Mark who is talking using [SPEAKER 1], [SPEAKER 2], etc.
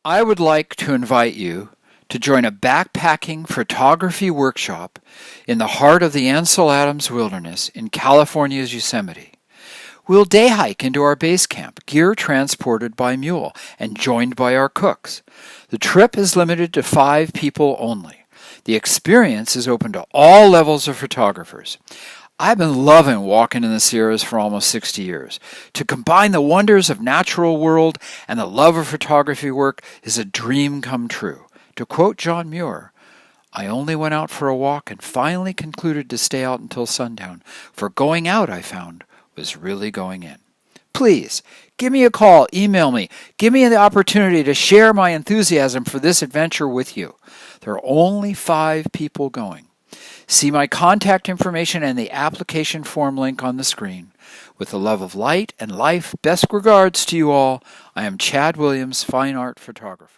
[SPEAKER 1] I would like to invite you to join a backpacking photography workshop in the heart of the Ansel Adams Wilderness in California's Yosemite. We'll day hike into our base camp, gear transported by mule and joined by our cooks. The trip is limited to 5 people only. The experience is open to all levels of photographers. I've been loving walking in the Sierras for almost 60 years. To combine the wonders of natural world and the love of photography work is a dream come true. To quote John Muir, "I only went out for a walk and finally concluded to stay out until sundown, for going out, I found, was really going in." Please, give me a call, email me, give me the opportunity to share my enthusiasm for this adventure with you. There are only 5 people going. See my contact information and the application form link on the screen. With the love of light and life, best regards to you all. I am Chad Williams, fine art photographer.